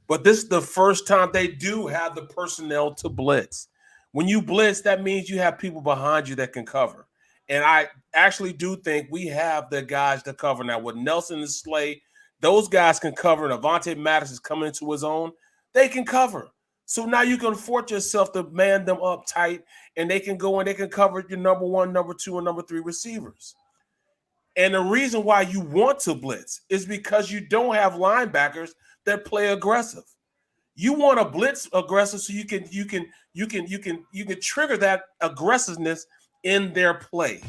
But this is the first time they do have the personnel to blitz. When you blitz, that means you have people behind you that can cover. And I actually do think we have the guys to cover now. With Nelson and Slay, those guys can cover. And Avonte Maddox is coming into his own. They can cover. So now you can force yourself to man them up tight, and they can go and they can cover your number one, number two, and number three receivers. And the reason why you want to blitz is because you don't have linebackers that play aggressive. You want to blitz aggressive so you can trigger that aggressiveness in their play.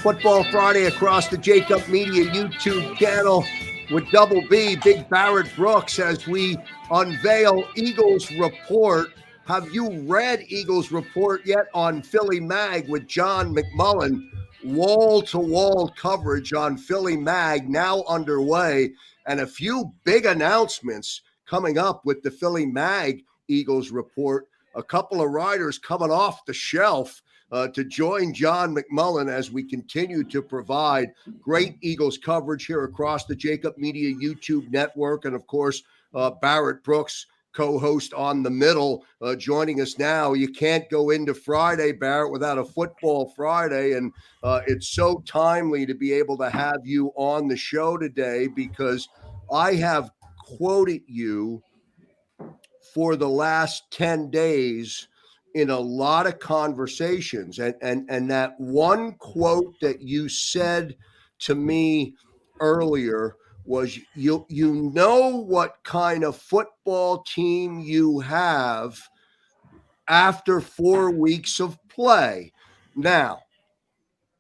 Football Friday across the JAKIB Media YouTube channel with Double B, Big Barrett Brooks, as we unveil Eagles Report. Have you read Eagles Report yet on PhillyMag with John McMullen? Wall-to-wall coverage on PhillyMag now underway, and a few big announcements coming up with the PhillyMag Eagles Report. A couple of riders coming off the shelf to join John McMullen as we continue to provide great Eagles coverage here across the JAKIB Media YouTube network. And, of course, Barrett Brooks, co-host on The Middle, joining us now. You can't go into Friday, Barrett, without a Football Friday. And it's so timely to be able to have you on the show today because I have quoted you for the last 10 days in a lot of conversations. And that one quote that you said to me earlier was, you know what kind of football team you have after 4 weeks of play. Now,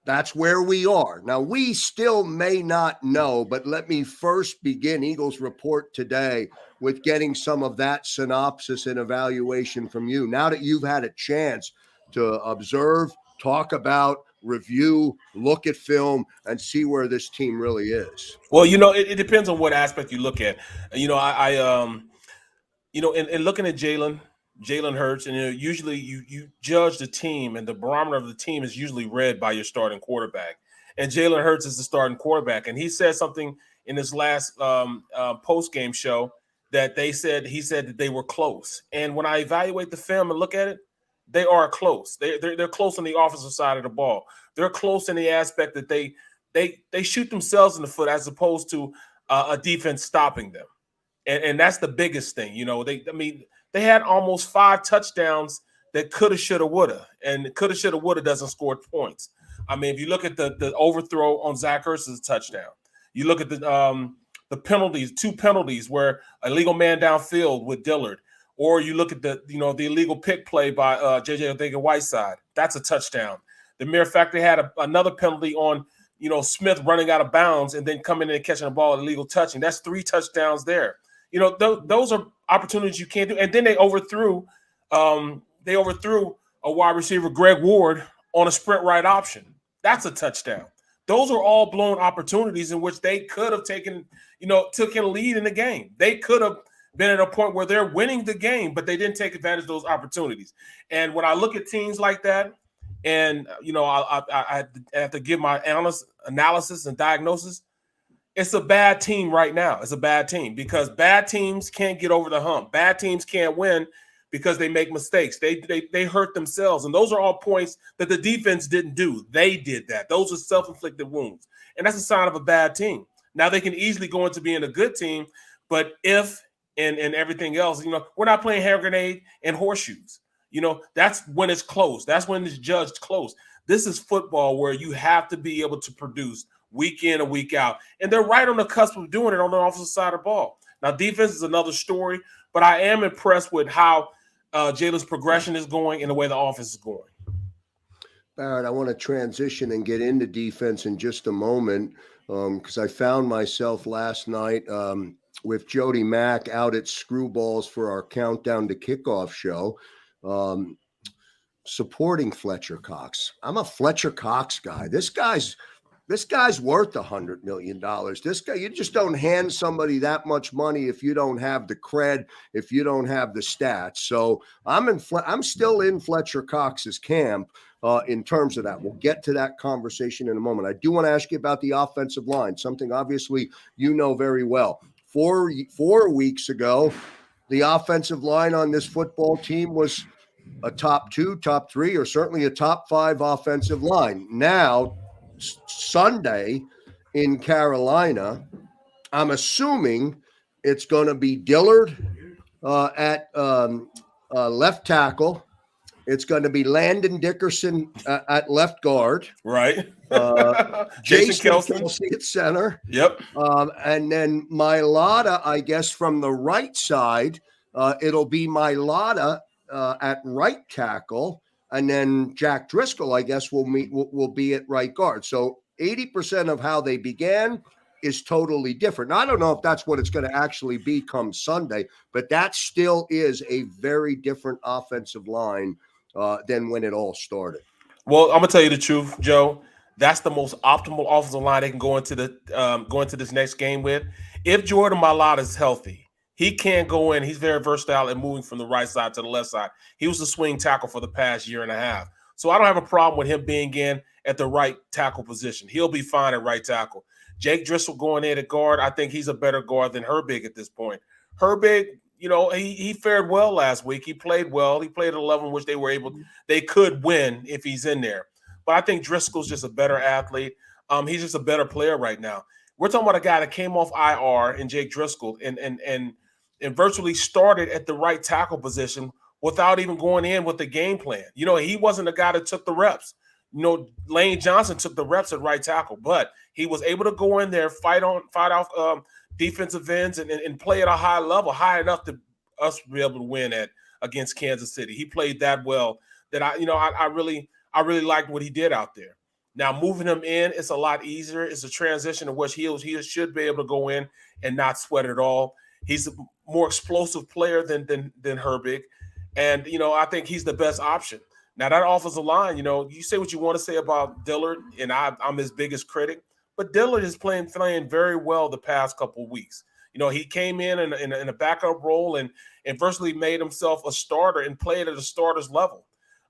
that's where we are. Now, we still may not know, but let me first begin Eagles Report today with getting some of that synopsis and evaluation from you. Now that you've had a chance to observe, talk about, review, look at film, and see where this team really is. Well, it depends on what aspect you look at. In looking at Jalen Hurts, and usually you judge the team, and the barometer of the team is usually read by your starting quarterback. And Jalen Hurts is the starting quarterback, and he said something in his last post game show that he said that they were close. And when I evaluate the film and look at it, they are close. They're close on the offensive side of the ball. They're close in the aspect that they shoot themselves in the foot as opposed to a defense stopping them. And that's the biggest thing. They had almost 5 touchdowns that coulda, shoulda, woulda. And coulda, shoulda, woulda doesn't score points. I mean, if you look at the overthrow on Zach Ertz's touchdown, you look at the penalties, 2 penalties where illegal man downfield with Dillard, or you look at the illegal pick play by JJ Odega-Whiteside. That's a touchdown. The mere fact they had another penalty on Smith running out of bounds and then coming in and catching the ball, illegal touching. That's 3 touchdowns there. Those are opportunities you can't do. And then they overthrew a wide receiver, Greg Ward, on a sprint right option. That's a touchdown. Those are all blown opportunities in which they could have taken a lead in the game. They could have been at a point where they're winning the game, but they didn't take advantage of those opportunities. And when I look at teams like that, and I have to give my analysis and diagnosis, it's a bad team right now. It's a bad team because bad teams can't get over the hump. Bad teams can't win because they make mistakes. They hurt themselves. And those are all points that the defense didn't do. They did that. Those are self-inflicted wounds. And that's a sign of a bad team. Now they can easily go into being a good team, but if and everything else, we're not playing hand grenade and horseshoes. That's when it's close. That's when it's judged close. This is football where you have to be able to produce week in and week out. And they're right on the cusp of doing it on the offensive side of the ball. Now, defense is another story, but I am impressed with how Jalen's progression is going and the way the offense is going. Barrett, I want to transition and get into defense in just a moment because I found myself last night with Jody Mack out at Screwballs for our Countdown to Kickoff show, supporting Fletcher Cox. I'm a Fletcher Cox guy. This guy's This guy's worth $100 million. This guy, you just don't hand somebody that much money if you don't have the cred, if you don't have the stats. So I'm still in Fletcher Cox's camp in terms of that. We'll get to that conversation in a moment. I do want to ask you about the offensive line, something obviously you know very well. 4 weeks ago, the offensive line on this football team was a top 2, top 3, or certainly a top 5 offensive line. Now, Sunday in Carolina, I'm assuming it's going to be Dillard at left tackle. It's going to be Landon Dickerson at left guard. Right. Jason Kelce at center. Yep. And then Mailata, I guess, from the right side, it'll be Mailata at right tackle. And then Jack Driscoll, I guess, will be at right guard. So 80% of how they began is totally different. Now, I don't know if that's what it's going to actually be come Sunday, but that still is a very different offensive line than when it all started. Well, I'm gonna tell you the truth, Joe. That's the most optimal offensive line they can go into this next game with. If Jordan Mailata is healthy, he can go in. He's very versatile in moving from the right side to the left side. He was the swing tackle for the past year and a half. So I don't have a problem with him being in at the right tackle position. He'll be fine at right tackle. Jake Driscoll going in at guard, I think he's a better guard than Herbig at this point. Herbig, he fared well last week. He played well. He played at a level in which they could win if he's in there. But I think Driscoll's just a better athlete. He's just a better player right now. We're talking about a guy that came off IR in Jake Driscoll and virtually started at the right tackle position without even going in with the game plan. He wasn't a guy that took the reps. Lane Johnson took the reps at right tackle, but he was able to go in there, fight off defensive ends and play at a high level, high enough to us be able to win against Kansas City. He played that well that I really liked what he did out there. Now moving him in, it's a lot easier. It's a transition in which he should be able to go in and not sweat at all. He's a more explosive player than Herbig, and I think he's the best option. Now that offensive line, you say what you want to say about Dillard, and I'm his biggest critic, but Dillard is playing very well the past couple of weeks. He came in a backup role and virtually made himself a starter and played at a starter's level.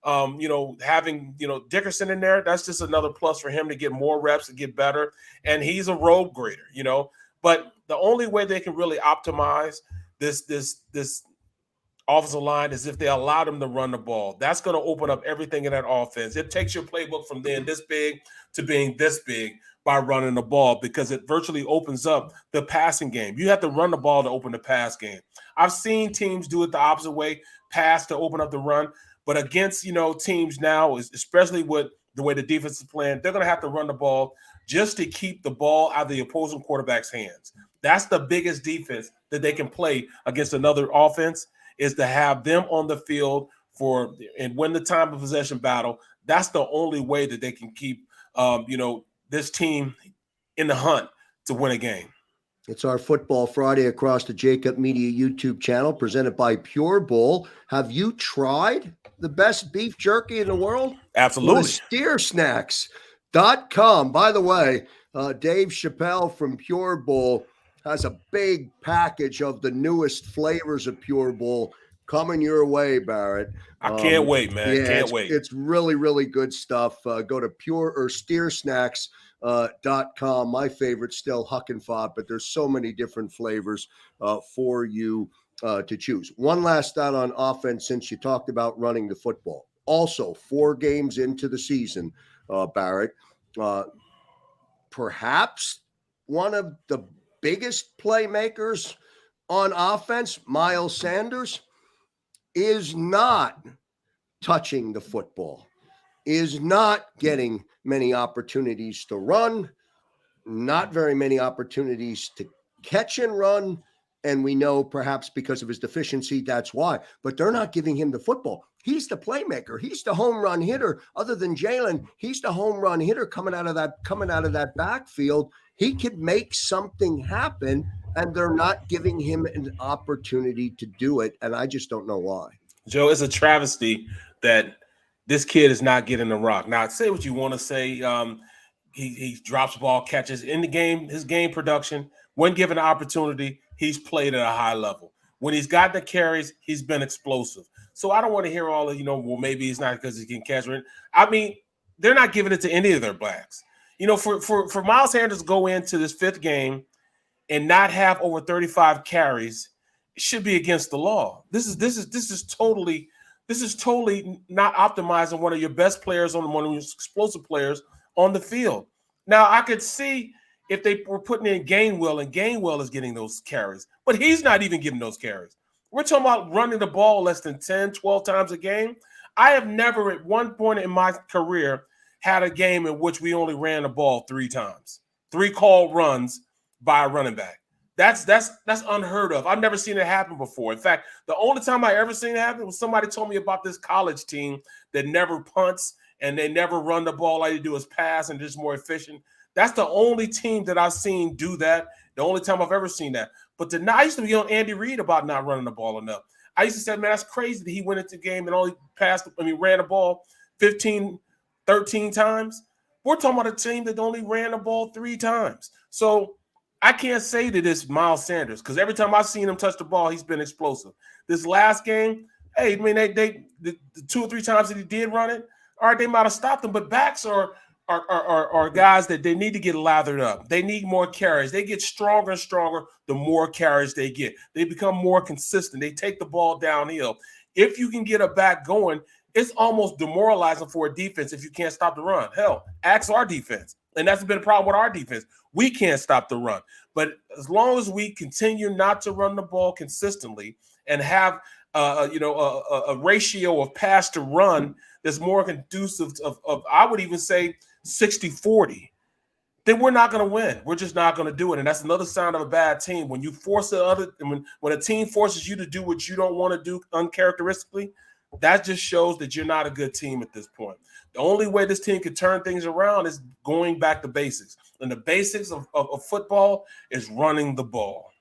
Having Dickerson in there, that's just another plus for him to get more reps and get better. And he's a road grader, But the only way they can really optimize this offensive line is if they allow them to run the ball. That's going to open up everything in that offense. It takes your playbook from being this big to being this big by running the ball, because it virtually opens up the passing game. You have to run the ball to open the pass game. I've seen teams do it the opposite way, pass to open up the run. But against, teams now, especially with the way the defense is playing, they're going to have to run the ball just to keep the ball out of the opposing quarterback's hands. That's the biggest defense that they can play against another offense, is to have them on the field and win the time of possession battle. That's the only way that they can keep, this team in the hunt to win a game. It's our Football Friday across the JAKIB Media YouTube channel, presented by Pure Bull. Have you tried the best beef jerky in the world? Absolutely. SteerSnacks.com. By the way, Dave Chappelle from Pure Bull has a big package of the newest flavors of Pure Bull coming your way, Barrett. I can't wait, man. Yeah, can't wait. It's really, really good stuff. Go to SteerSnacks.com. My favorite still Huck and Fob, but there's so many different flavors for you to choose. One last thought on offense, since you talked about running the football. Also, 4 games into the season, Barrett, perhaps one of the biggest playmakers on offense, Miles Sanders, is not touching the football, is not getting many opportunities to run, not very many opportunities to catch and run. And we know perhaps because of his deficiency, that's why. But they're not giving him the football. He's the playmaker. He's the home run hitter. Other than Jalen, he's the home run hitter coming out of that backfield. He could make something happen, and they're not giving him an opportunity to do it. And I just don't know why. Joe, it's a travesty that this kid is not getting the rock. Now, say what you want to say. he drops the ball, catches in the game. His game production, when given the opportunity, he's played at a high level. When he's got the carries, he's been explosive. So I don't want to hear all of, well, maybe it's not because he can catch it. I mean, they're not giving it to any of their backs. For Miles Sanders to go into this fifth game and not have over 35 carries, it should be against the law. This is totally not optimizing one of your best players one of your explosive players on the field. Now, I could see if they were putting in Gainwell, and Gainwell is getting those carries, but he's not even getting those carries. We're talking about running the ball less than 10, 12 times a game. I have never at one point in my career had a game in which we only ran the ball 3 times, 3 called runs by a running back. That's unheard of. I've never seen it happen before. In fact, the only time I ever seen it happen was somebody told me about this college team that never punts and they never run the ball. All they do is pass and just more efficient. That's the only team that I've seen do that. The only time I've ever seen that. But I used to be on Andy Reid about not running the ball enough. I used to say, man, that's crazy that he went into the game and only ran the ball 15, 13 times. We're talking about a team that only ran the ball 3 times. So I can't say that it's Miles Sanders because every time I've seen him touch the ball, he's been explosive. This last game, hey, I mean, the 2 or 3 times that he did run it, all right, they might have stopped him, but backs are guys that they need to get lathered up. They need more carries. They get stronger and stronger the more carries they get. They become more consistent. They take the ball downhill. If you can get a back going, it's almost demoralizing for a defense if you can't stop the run. Hell, ask our defense. And that's been a problem with our defense. We can't stop the run. But as long as we continue not to run the ball consistently and have a ratio of pass to run that's more conducive of I would even say 60-40, then we're not going to win. We're just not going to do it. And that's another sign of a bad team. When you force when a team forces you to do what you don't want to do uncharacteristically, that just shows that you're not a good team at this point. The only way this team can turn things around is going back to basics. And the basics of football is running the ball.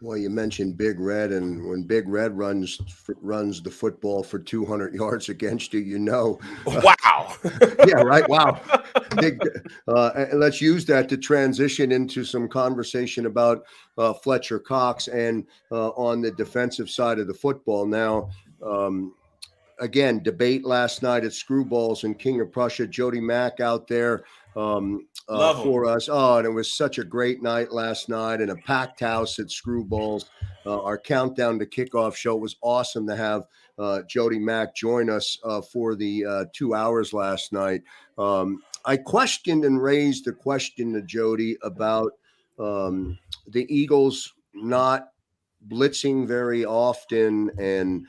Well, you mentioned Big Red, and when Big Red runs the football for 200 yards against you, Wow. Yeah, right. Wow. Let's use that to transition into some conversation about Fletcher Cox and on the defensive side of the football. Now, again, debate last night at Screwballs and King of Prussia. Jody Mack out there for us. Oh, and it was such a great night last night in a packed house at Screwballs. Our countdown to kickoff show. It was awesome to have Jody Mack join us for the 2 hours last night. I questioned and raised a question to Jody about the Eagles not blitzing very often, and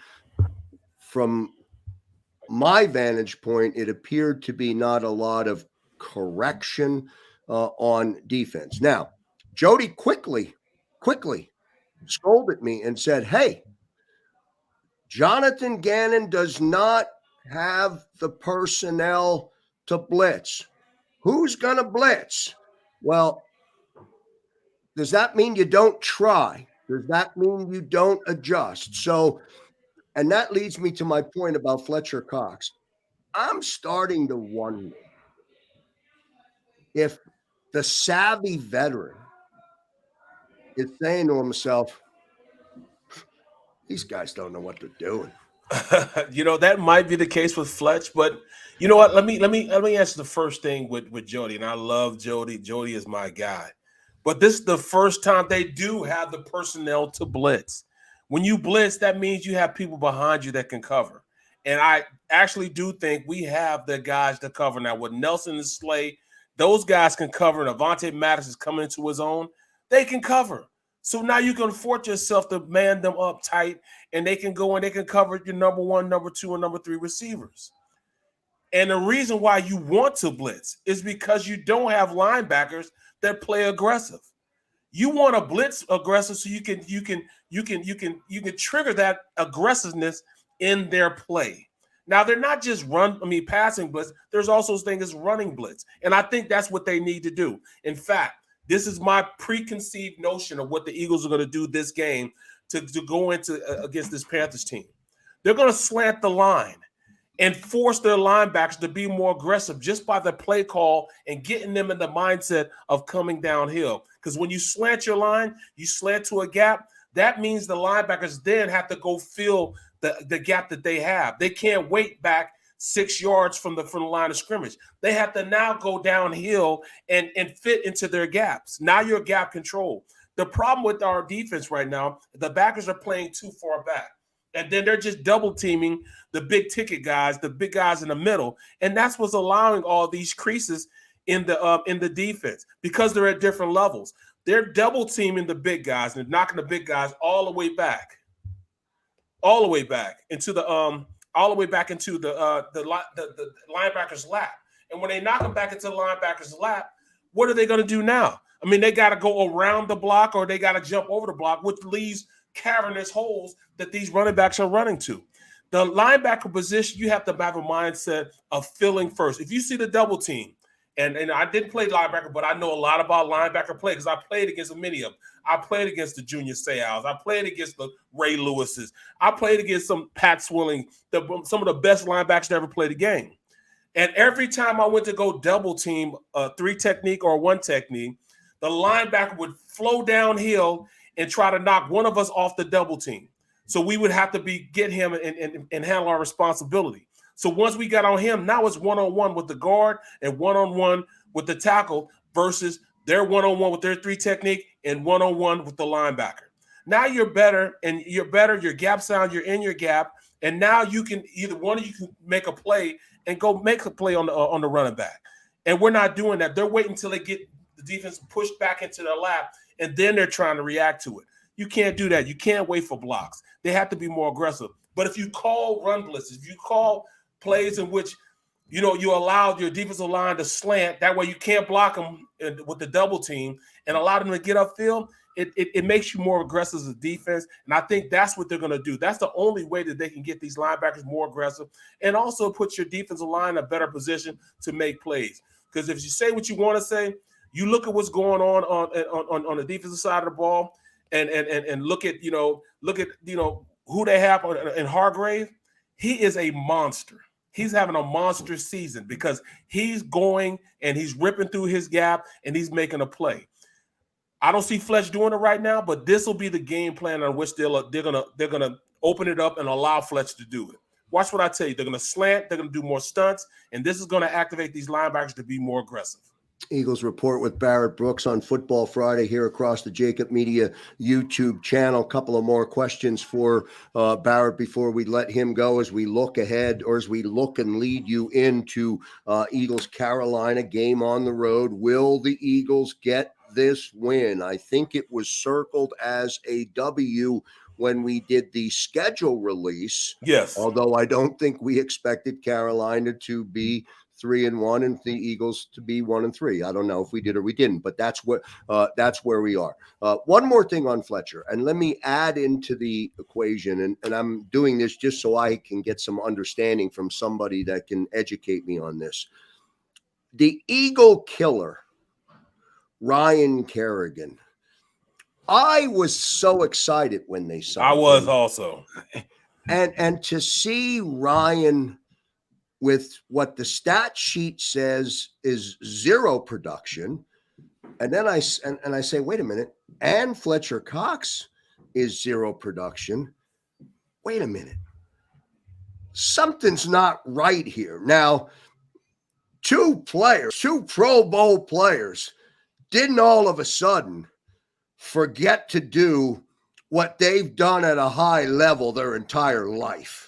from my vantage point, it appeared to be not a lot of correction on defense. Now, Jody quickly scolded me and said, hey, Jonathan Gannon does not have the personnel to blitz. Who's going to blitz? Well, does that mean you don't try? Does that mean you don't adjust? So, and that leads me to my point about Fletcher Cox. I'm starting to wonder if the savvy veteran is saying to himself, these guys don't know what they're doing. That might be the case with Fletch, but you know what? Let me answer the first thing with Jody, and I love Jody. Jody is my guy. But this is the first time they do have the personnel to blitz. When you blitz, that means you have people behind you that can cover. And I actually do think we have the guys to cover now. With Nelson and Slay, those guys can cover. And Avonte Maddox is coming into his own. They can cover. So now you can force yourself to man them up tight, and they can go and they can cover your number 1, number 2, and number 3 receivers. And the reason why you want to blitz is because you don't have linebackers that play aggressive. You want to blitz aggressive so you can trigger that aggressiveness in their play. Now they're not just passing blitz. There's also this thing as running blitz, and I think that's what they need to do. In fact, this is my preconceived notion of what the Eagles are going to do this game to go into against this Panthers team. They're going to slant the line. and force their linebackers to be more aggressive just by the play call and getting them in the mindset of coming downhill. Because when you slant your line, you slant to a gap, that means the linebackers then have to go fill the gap that they have. They can't wait back 6 yards from the line of scrimmage. They have to now go downhill and fit into their gaps. Now you're gap control. The problem with our defense right now, the backers are playing too far back. And then they're just double teaming the big ticket guys, the big guys in the middle. And that's what's allowing all these creases in the defense because they're at different levels. They're double teaming the big guys and knocking the big guys all the way back into the linebacker's lap. And when they knock them back into the linebacker's lap, what are they going to do now? I mean, they got to go around the block or they got to jump over the block, which leaves cavernous holes that these running backs are running to. The linebacker position, you have to have a mindset of filling first. If you see the double team, and I didn't play linebacker, but I know a lot about linebacker play because I played against many of them. I played against the Junior Seau's. I played against the Ray Lewis's. I played against some Pat Swilling, some of the best linebackers that ever played the game. And every time I went to go double team a 3 technique or 1 technique, the linebacker would flow downhill and try to knock one of us off the double team. So we would have to get him and handle our responsibility. So once we got on him, now it's one-on-one with the guard and one-on-one with the tackle versus their one-on-one with their 3 technique and one-on-one with the linebacker. Now you're better, your gap sound, you're in your gap, and now you can either one of you can make a play and go make a play on the running back. And we're not doing that. They're waiting until they get the defense pushed back into their lap, and then they're trying to react to it. You can't do that. You can't wait for blocks. They have to be more aggressive. But if you call run blitzes, if you call plays in which, you allow your defensive line to slant, that way you can't block them with the double team and allow them to get upfield, it makes you more aggressive as a defense. And I think that's what they're going to do. That's the only way that they can get these linebackers more aggressive and also put your defensive line in a better position to make plays. Because if you say what you want to say, you look at what's going on the defensive side of the ball and look at who they have in Hargrave. He is a monster. He's having a monster season because he's going and he's ripping through his gap and he's making a play. I don't see Fletch doing it right now, but this will be the game plan on which they're gonna open it up and allow Fletch to do it. Watch what I tell you. They're gonna slant. They're gonna do more stunts, and this is gonna activate these linebackers to be more aggressive. Eagles Report with Barrett Brooks on Football Friday here across the JAKIB Media YouTube channel. A couple of more questions for Barrett before we let him go as we look ahead or as we look and lead you into Eagles-Carolina game on the road. Will the Eagles get this win? I think it was circled as a W when we did the schedule release. Yes. Although I don't think we expected Carolina to be 3-1 and the Eagles to be 1-3. I don't know if we did or we didn't, but that's where we are. One more thing on Fletcher, and let me add into the equation, and I'm doing this just so I can get some understanding from somebody that can educate me on this. The Eagle killer, Ryan Kerrigan. I was so excited when they signed I was him. also. And to see Ryan with what the stat sheet says is 0 production. And then I say, wait a minute. And Fletcher Cox is 0 production. Wait a minute. Something's not right here. Now, 2 Pro Bowl players didn't all of a sudden forget to do what they've done at a high level their entire life.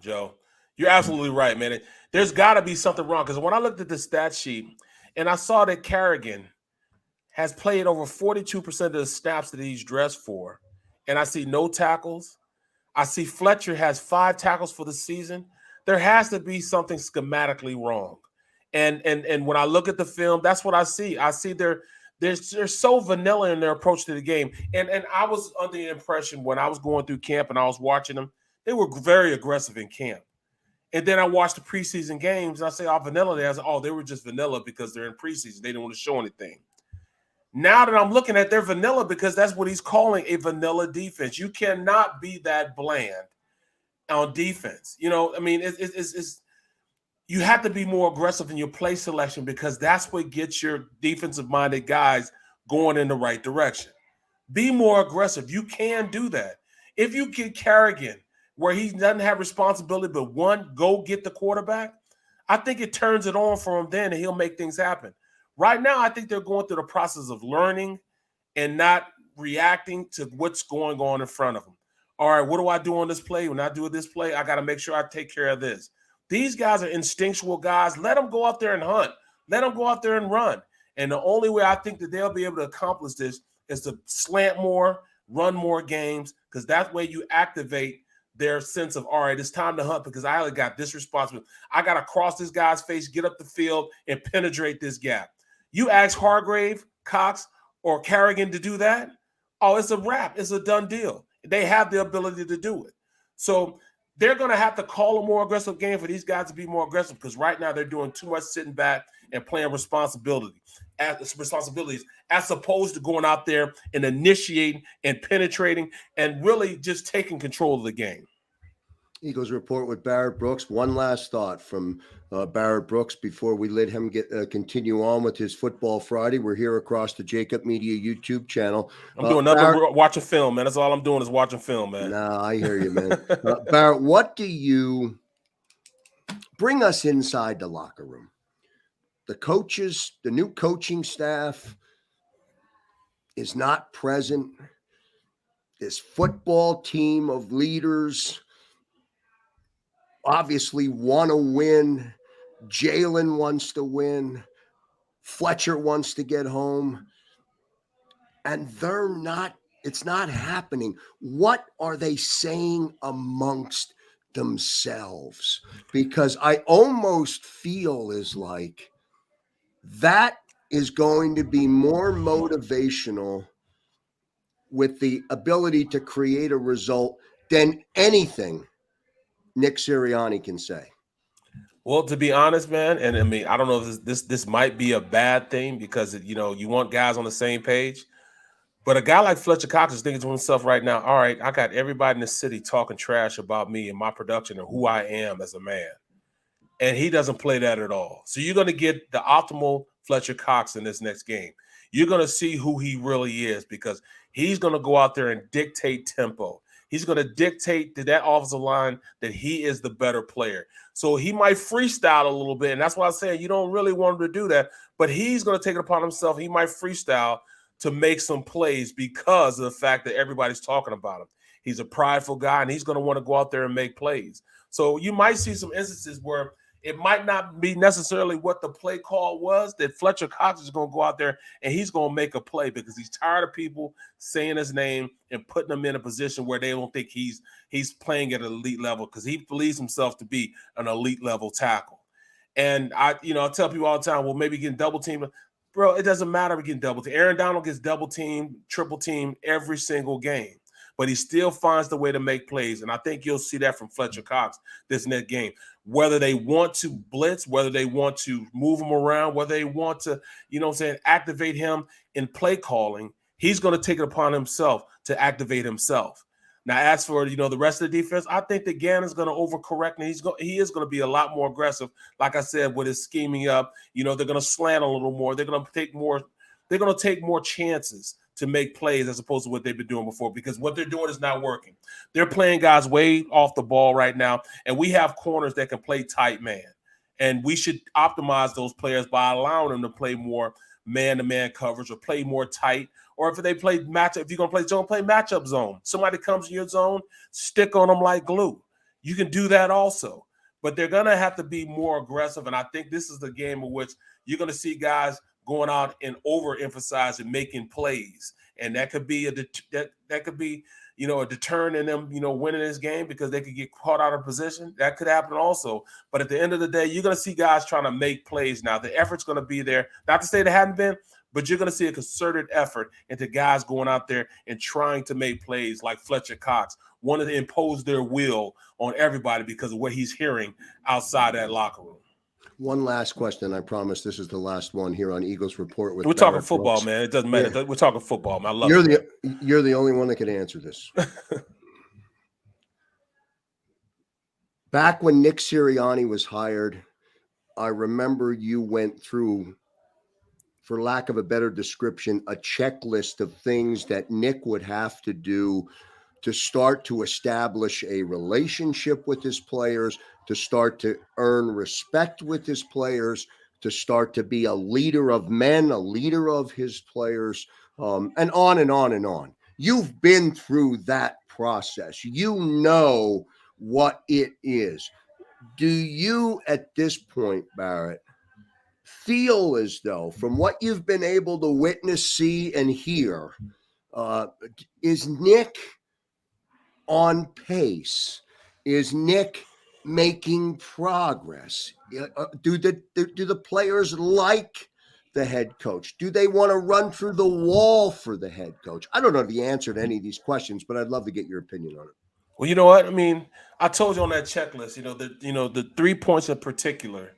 Joe. You're absolutely right, man. There's got to be something wrong because when I looked at the stat sheet and I saw that Kerrigan has played over 42% of the snaps that he's dressed for, and I see no tackles. I see Fletcher has 5 tackles for the season. There has to be something schematically wrong. And when I look at the film, that's what I see. I see they're so vanilla in their approach to the game. And I was under the impression when I was going through camp and I was watching them, they were very aggressive in camp. And then I watched the preseason games and I say, vanilla. They were just vanilla because they're in preseason. They didn't want to show anything. Now that I'm looking at their vanilla because that's what he's calling a vanilla defense. You cannot be that bland on defense. You know, I mean, it's you have to be more aggressive in your play selection because that's what gets your defensive-minded guys going in the right direction. Be more aggressive. You can do that. If you get Kerrigan where he doesn't have responsibility but one, go get the quarterback, I think it turns it on for him then and he'll make things happen. Right now, I think they're going through the process of learning and not reacting to what's going on in front of them. All right, what do I do on this play? When I do this play, I got to make sure I take care of this. These guys are instinctual guys. Let them go out there and hunt. Let them go out there and run. And the only way I think that they'll be able to accomplish this is to slant more, run more games, because that way you activate their sense of, all right, it's time to hunt because I only got this responsibility. I got to cross this guy's face, get up the field, and penetrate this gap. You ask Hargrave, Cox, or Kerrigan to do that, oh, it's a wrap. It's a done deal. They have the ability to do it. So they're going to have to call a more aggressive game for these guys to be more aggressive because right now they're doing too much sitting back and playing responsibilities as opposed to going out there and initiating and penetrating and really just taking control of the game. Eagles Report with Barrett Brooks. One last thought from Barrett Brooks before we let him continue on with his Football Friday. We're here across the JAKIB Media YouTube channel. I'm doing nothing. Watching film, man. That's all I'm doing is watching film, man. Nah, I hear you, man. Barrett, what do you bring us inside the locker room? The coaches, the new coaching staff is not present. This football team of leaders obviously want to win. Jalen wants to win. Fletcher wants to get home. And it's not happening. What are they saying amongst themselves? Because I almost feel is like that is going to be more motivational with the ability to create a result than anything Nick Sirianni can say. Well, to be honest, man, and I mean, I don't know if this might be a bad thing because, you know, you want guys on the same page. But a guy like Fletcher Cox is thinking to himself right now, all right, I got everybody in the city talking trash about me and my production and who I am as a man. And he doesn't play that at all. So you're going to get the optimal Fletcher Cox in this next game. You're going to see who he really is because he's going to go out there and dictate tempo. He's going to dictate to that offensive line that he is the better player. So he might freestyle a little bit, and that's why I'm saying you don't really want him to do that, but he's going to take it upon himself. He might freestyle to make some plays because of the fact that everybody's talking about him. He's a prideful guy, and he's going to want to go out there and make plays. So you might see some instances where it might not be necessarily what the play call was, that Fletcher Cox is going to go out there and he's going to make a play because he's tired of people saying his name and putting him in a position where they don't think he's playing at an elite level because he believes himself to be an elite level tackle. And I tell people all the time, well, maybe getting double teamed. Bro, it doesn't matter if we get double teamed. Aaron Donald gets double teamed, triple teamed every single game. But he still finds the way to make plays. And I think you'll see that from Fletcher Cox this next game. Whether they want to blitz, whether they want to move him around, whether they want to, activate him in play calling, he's going to take it upon himself to activate himself. Now, as for, the rest of the defense, I think that Gannon's going to overcorrect, and he is going to be a lot more aggressive, like I said, with his scheming up. They're going to slant a little more. They're going to take more chances to make plays as opposed to what they've been doing before, because what they're doing is not working. They're playing guys way off the ball right now, and we have corners that can play tight man. And we should optimize those players by allowing them to play more man-to-man coverage or play more tight. Or if they play matchup, if you're going to play zone, play matchup zone. Somebody comes in your zone, stick on them like glue. You can do that also. But they're going to have to be more aggressive, and I think this is the game in which you're going to see guys going out and overemphasize and making plays, and that could be a deterrent in them, winning this game because they could get caught out of position. That could happen also. But at the end of the day, you're going to see guys trying to make plays now. The effort's going to be there. Not to say they hadn't been, but you're going to see a concerted effort into guys going out there and trying to make plays like Fletcher Cox, wanting to impose their will on everybody because of what he's hearing outside that locker room. One last question. I promise this is the last one here on Eagles Report. We're talking football, man. It doesn't matter. Yeah. We're talking football, man. I love it. You're the only one that can answer this. Back when Nick Sirianni was hired, I remember you went through, for lack of a better description, a checklist of things that Nick would have to do to start to establish a relationship with his players, to start to earn respect with his players, to start to be a leader of men, a leader of his players, and on and on and on. You've been through that process. You know what it is. Do you, at this point, Barrett, feel as though, from what you've been able to witness, see, and hear, is Nick on pace? Is Nick making progress? Do the players like the head coach? Do they want to run through the wall for the head coach? I don't know the answer to any of these questions, but I'd love to get your opinion on it. Well, you know what? I mean, I told you on that checklist, the 3 points in particular,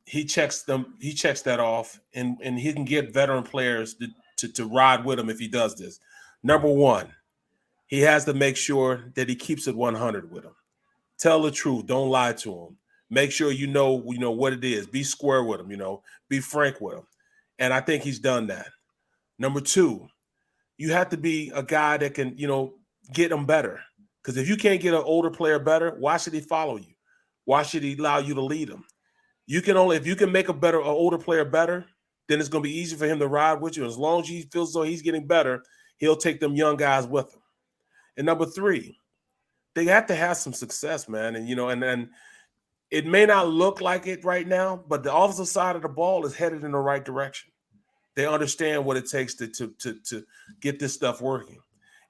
he checks them, he checks that off, and he can get veteran players to ride with him if he does this. Number one, he has to make sure that he keeps it 100 with him. Tell the truth. Don't lie to him. Make sure you know what it is. Be square with him, be frank with him. And I think he's done that. Number two, you have to be a guy that can, get them better. Because if you can't get an older player better, why should he follow you? Why should he allow you to lead him? If you can make an older player better, then it's going to be easy for him to ride with you. As long as he feels as though he's getting better, he'll take them young guys with him. And number three, they have to have some success, man. And it may not look like it right now, but the offensive side of the ball is headed in the right direction. They understand what it takes to get this stuff working.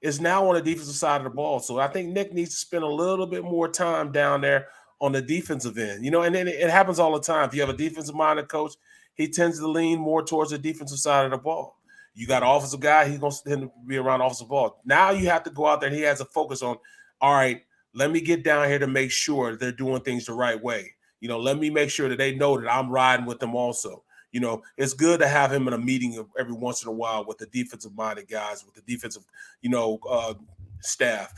It's now on the defensive side of the ball. So I think Nick needs to spend a little bit more time down there on the defensive end, and then it happens all the time. If you have a defensive-minded coach, he tends to lean more towards the defensive side of the ball. You got an offensive guy, he's going to be around offensive ball. Now you have to go out there, and he has to focus on, all right, let me get down here to make sure they're doing things the right way. Let me make sure that they know that I'm riding with them also. It's good to have him in a meeting every once in a while with the defensive-minded guys, with the defensive, staff.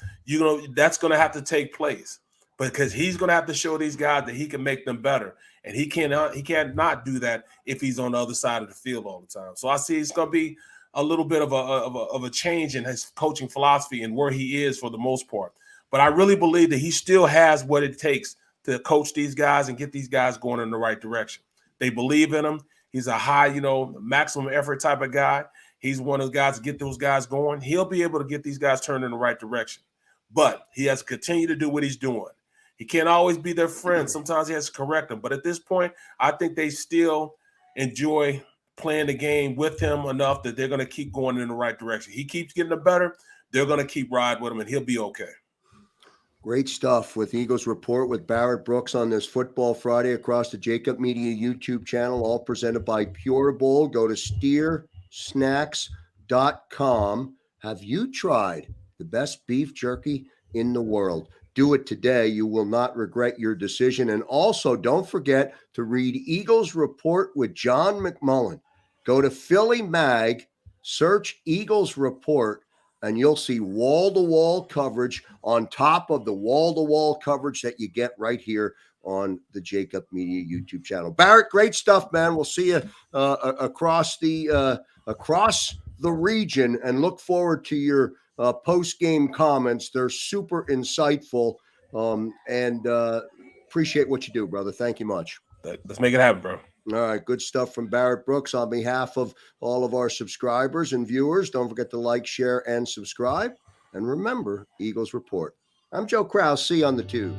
That's going to have to take place. Because he's going to have to show these guys that he can make them better, and he cannot do that if he's on the other side of the field all the time. So I see it's going to be a little bit of a change in his coaching philosophy and where he is for the most part. But I really believe that he still has what it takes to coach these guys and get these guys going in the right direction. They believe in him. He's a high, maximum effort type of guy. He's one of the guys to get those guys going. He'll be able to get these guys turned in the right direction. But he has to continue to do what he's doing. He can't always be their friend. Sometimes he has to correct them. But at this point, I think they still enjoy playing the game with him enough that they're going to keep going in the right direction. He keeps getting them better. They're going to keep riding with him, and he'll be okay. Great stuff with Eagles Report with Barrett Brooks on this Football Friday across the JAKIB Media YouTube channel, all presented by Pure Bowl. Go to steersnacks.com. Have you tried the best beef jerky in the world? Do it today. You will not regret your decision. And also, don't forget to read Eagles Report with John McMullen. Go to PhillyMag, search Eagles Report, and you'll see wall-to-wall coverage on top of the wall-to-wall coverage that you get right here on the JAKIB Media YouTube channel. Barrett, great stuff, man. We'll see you across the region, and look forward to your post-game comments. They're super insightful, and appreciate what you do, brother. Thank you much. Let's make it happen, bro. All right, good stuff from Barrett Brooks. On behalf of all of our subscribers and viewers, don't forget to like, share, and subscribe. And remember, Eagles Report. I'm Joe Krause. See you on the tube.